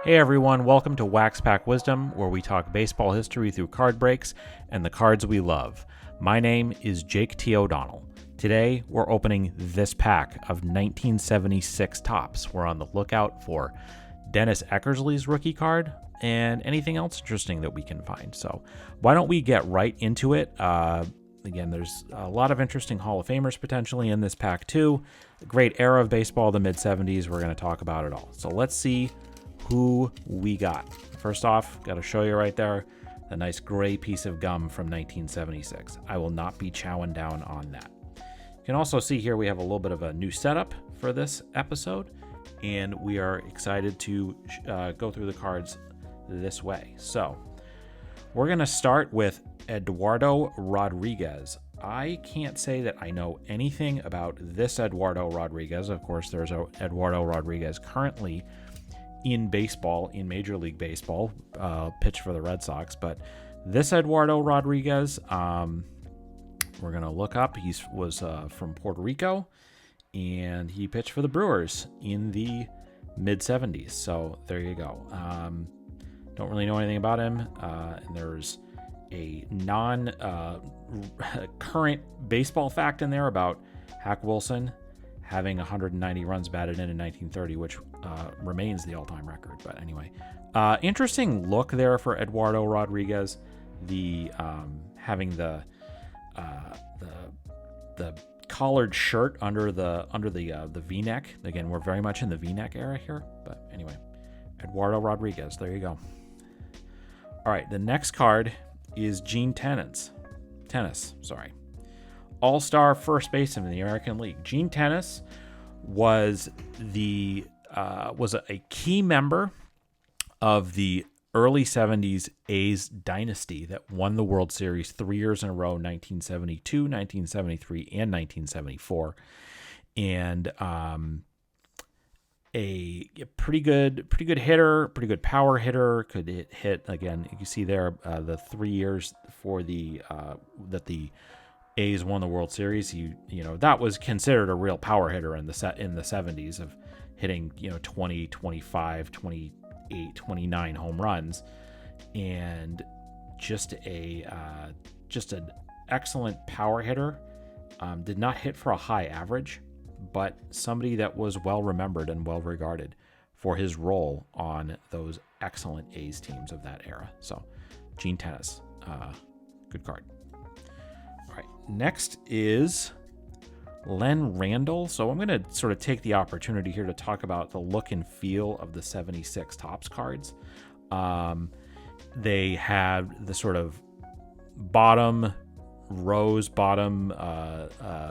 Hey everyone, welcome to Wax Pack Wisdom, where we talk baseball history through card breaks and the cards we love. My name is Jake T. O'Donnell. Today, we're opening this pack of 1976 Topps. We're on the lookout for Dennis Eckersley's rookie card and anything else interesting that we can find. So why don't we get right into it? Again, there's a lot of interesting Hall of Famers potentially in this pack too. A great era of baseball, the mid-70s. We're going to talk about it all. So let's see who we got. First off, got to show you right there a nice gray piece of gum from 1976. I will not be chowing down on that. You can also see here we have a little bit of a new setup for this episode, and we are excited to go through the cards this way. So we're going to start with Eduardo Rodriguez. I can't say that I know anything about this Eduardo Rodriguez. Of course, there's Eduardo Rodriguez currently in baseball, in Major League Baseball, pitched for the Red Sox. But this Eduardo Rodriguez, we're going to look up. He was from Puerto Rico, and he pitched for the Brewers in the mid-70s. So there you go. Don't really know anything about him. And there's a non-current baseball fact in there about Hack Wilson having 190 runs batted in 1930, which remains the all-time record. But anyway, interesting look there for Eduardo Rodriguez. The having the collared shirt under the V-neck. Again, we're very much in the V-neck era here. But anyway, Eduardo Rodriguez. There you go. All right, the next card is Gene Tennis. All-star first baseman in the American League. Gene Tennis was a key member of the early 70s A's dynasty that won the World Series 3 years in a row, 1972, 1973, and 1974. And a pretty good hitter, pretty good power hitter. Could hit again. You can see there the 3 years for that the A's won the World Series. That was considered a real power hitter in the 70s of hitting 20, 25, 28, 29 home runs, and just an excellent power hitter. Did not hit for a high average, but somebody that was well remembered and well regarded for his role on those excellent A's teams of that era. So Gene Tennis, good card. All right, next is Len Randall. So I'm going to sort of take the opportunity here to talk about the look and feel of the 76 Topps cards. They had the sort of bottom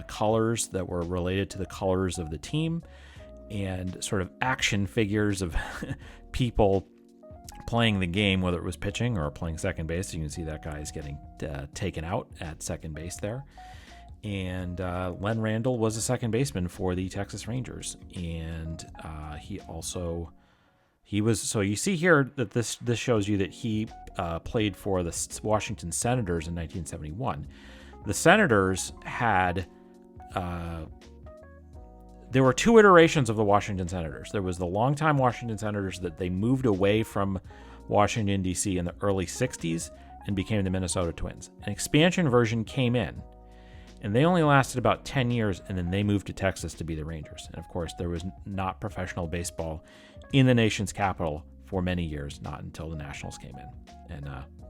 colors that were related to the colors of the team, and sort of action figures of people playing the game, whether it was pitching or playing second base. You can see that guy is getting taken out at second base there. And Len Randall was a second baseman for the Texas Rangers. And so you see here that this shows you that he played for the Washington Senators in 1971. The Senators had there were two iterations of the Washington Senators. There was the longtime Washington Senators that they moved away from Washington, D.C. in the early 60s and became the Minnesota Twins. An expansion version came in, and they only lasted about 10 years, and then they moved to Texas to be the Rangers. And, of course, there was not professional baseball in the nation's capital for many years, not until the Nationals came in. And,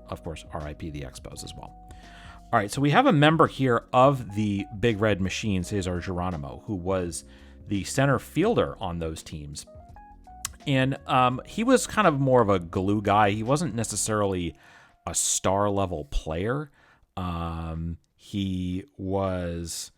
of course, RIP the Expos as well. All right, so we have a member here of the Big Red Machine, Cesar Geronimo, who was the center fielder on those teams. And he was kind of more of a glue guy. He wasn't necessarily a star-level player. He was,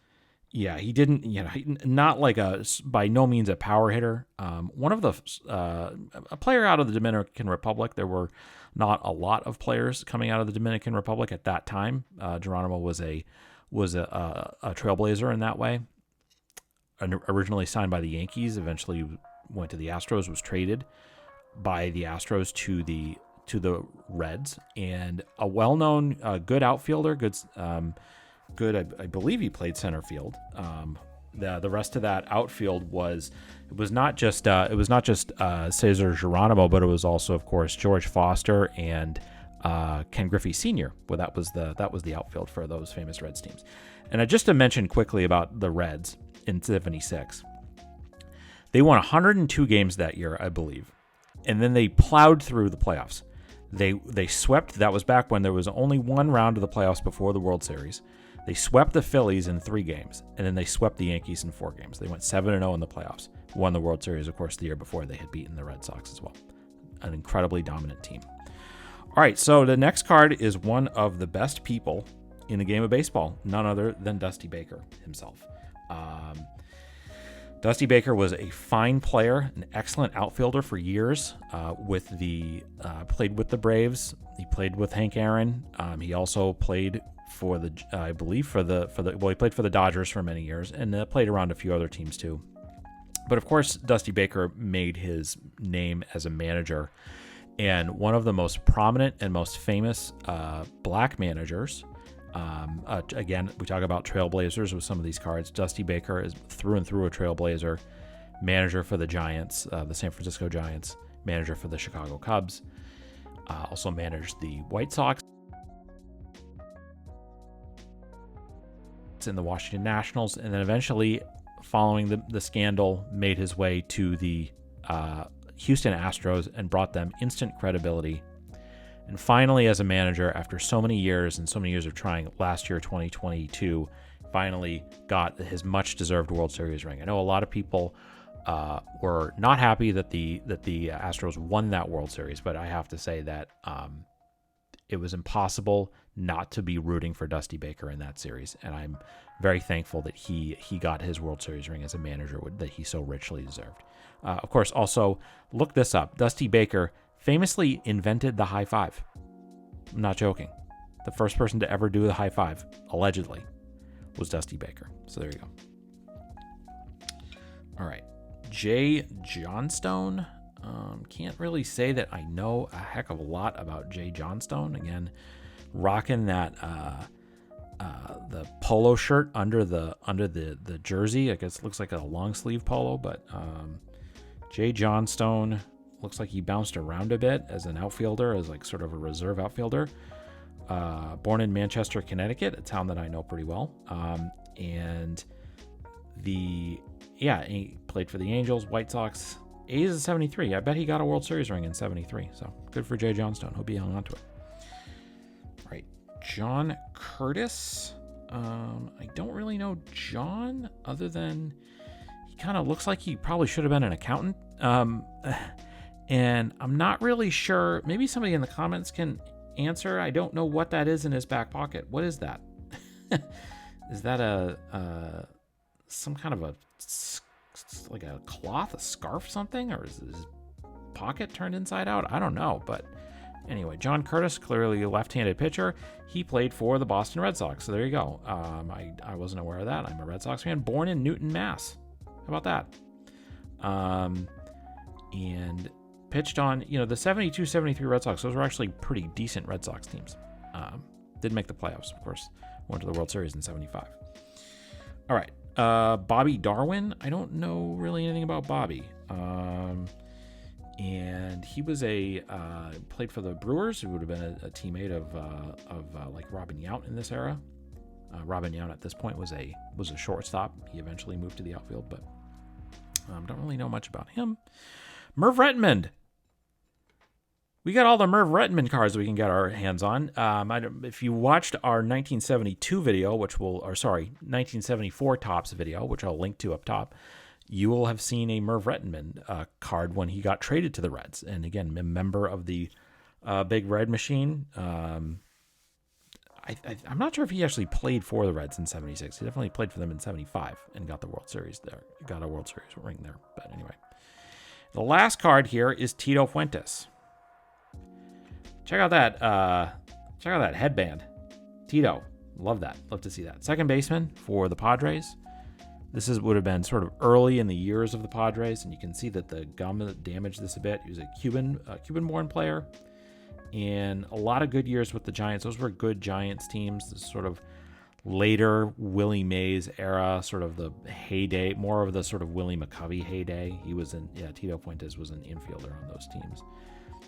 he didn't, not like by no means a power hitter. One of a player out of the Dominican Republic. There were not a lot of players coming out of the Dominican Republic at that time. Geronimo was a trailblazer in that way. Originally signed by the Yankees, eventually went to the Astros, was traded by the Astros to the Reds, and a well-known good outfielder, good good. I believe he played center field. The rest of that outfield was not just Cesar Geronimo, but it was also, of course, George Foster and Ken Griffey Sr. Well, that was the outfield for those famous Reds teams. And just to mention quickly about the Reds in '76, they won 102 games that year, I believe, and then they plowed through the playoffs. They swept. That was back when there was only one round of the playoffs before the World Series. They swept the Phillies in 3 games, and then they swept the Yankees in 4 games. They went 7-0 in the playoffs. Won the World Series, of course, the year before they had beaten the Red Sox as well. An incredibly dominant team. All right, so the next card is one of the best people in the game of baseball, none other than Dusty Baker himself. Dusty Baker was a fine player, an excellent outfielder for years. Played with the Braves. He played with Hank Aaron. He also played for he played for the Dodgers for many years, and played around a few other teams too. But of course, Dusty Baker made his name as a manager, and one of the most prominent and most famous black managers. Again, we talk about trailblazers with some of these cards. Dusty Baker is through and through a trailblazer, manager for the Giants, the San Francisco Giants, manager for the Chicago Cubs, also managed the White Sox, in the Washington Nationals, and then eventually, following the scandal, made his way to the Houston Astros and brought them instant credibility. And finally, as a manager, after so many years and so many years of trying, last year, 2022, finally got his much-deserved World Series ring. I know a lot of people were not happy that the Astros won that World Series, but I have to say that it was impossible not to be rooting for Dusty Baker in that series, and I'm very thankful that he got his World Series ring as a manager that he so richly deserved. Of course, also, look this up. Dusty Baker famously invented the high five. I'm not joking. The first person to ever do the high five, allegedly, was Dusty Baker. So there you go. All right. Jay Johnstone. Can't really say that I know a heck of a lot about Jay Johnstone. Again, rocking that the polo shirt under the jersey. I guess it looks like a long sleeve polo, but Jay Johnstone looks like he bounced around a bit as an outfielder, as like sort of a reserve outfielder. Born in Manchester, Connecticut, a town that I know pretty well. And he played for the Angels, White Sox, A's in 73. I bet he got a World Series ring in 73. So good for Jay Johnstone. Hope he hung on to it. All right. John Curtis. I don't really know John other than he kind of looks like he probably should have been an accountant. And I'm not really sure. Maybe somebody in the comments can answer. I don't know what that is in his back pocket. What is that? Is that some kind of like a cloth, a scarf, something? Or is his pocket turned inside out? I don't know. But anyway, John Curtis, clearly a left-handed pitcher. He played for the Boston Red Sox. So there you go. I wasn't aware of that. I'm a Red Sox fan. Born in Newton, Mass. How about that? And pitched on, the 72-73 Red Sox. Those were actually pretty decent Red Sox teams. Didn't make the playoffs, of course. Went to the World Series in 75. All right. Bobby Darwin. I don't know really anything about Bobby. And he was played for the Brewers, who would have been a teammate of like Robin Yount in this era. Robin Yount at this point was a shortstop. He eventually moved to the outfield, but don't really know much about him. Merv Rettenmund. We got all the Merv Rettenmund cards we can get our hands on. If you watched our 1972 video, 1974 Topps video, which I'll link to up top, you will have seen a Merv Rettenmund card when he got traded to the Reds. And again, a member of the Big Red Machine. I'm not sure if he actually played for the Reds in 76. He definitely played for them in 75 and got the World Series there. Got a World Series ring there. But anyway. The last card here is Tito Fuentes. Check out that headband. Tito. Love that. Love to see that. Second baseman for the Padres. This would have been sort of early in the years of the Padres, and you can see that the gum damaged this a bit. He was a Cuban-born player, and a lot of good years with the Giants. Those were good Giants teams. Sort of later Willie Mays era, sort of the heyday, more of the sort of Willie McCovey heyday. He was in, Tito Fuentes was an infielder on those teams.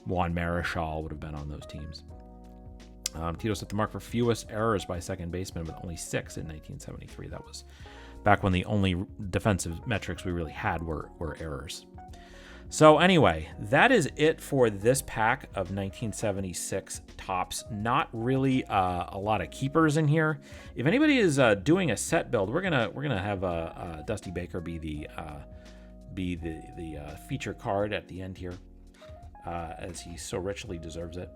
Juan Marichal would have been on those teams. Tito set the mark for fewest errors by second baseman with only 6 in 1973. That was back when the only defensive metrics we really had were errors. So anyway, that is it for this pack of 1976 tops. Not really a lot of keepers in here. If anybody is doing a set build, we're gonna have Dusty Baker be the feature card at the end here, as he so richly deserves it.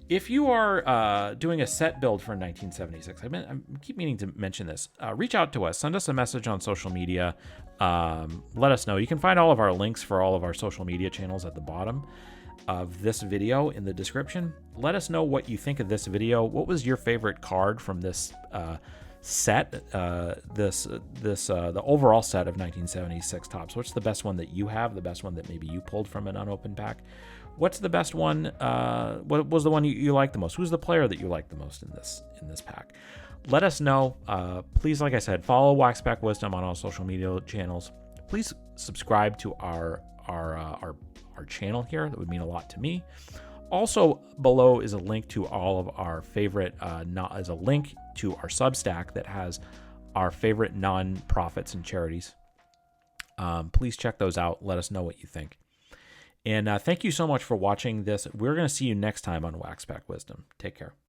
If you are doing a set build for 1976, I keep meaning to mention this. Reach out to us. Send us a message on social media. Let us know. You can find all of our links for all of our social media channels at the bottom of this video in the description. Let us know what you think of this video. What was your favorite card from this set? The overall set of 1976 tops. What's the best one that you have? The best one that maybe you pulled from an unopened pack? What's the best one? What was the one you liked the most? Who's the player that you liked the most in this pack? Let us know. Please, like I said, follow Waxpack Wisdom on all social media channels. Please subscribe to our channel here. That would mean a lot to me. Also, below is a link to all of our favorite, as a link to our Substack that has our favorite non-profits and charities. Please check those out. Let us know what you think. And thank you so much for watching this. We're going to see you next time on Waxpack Wisdom. Take care.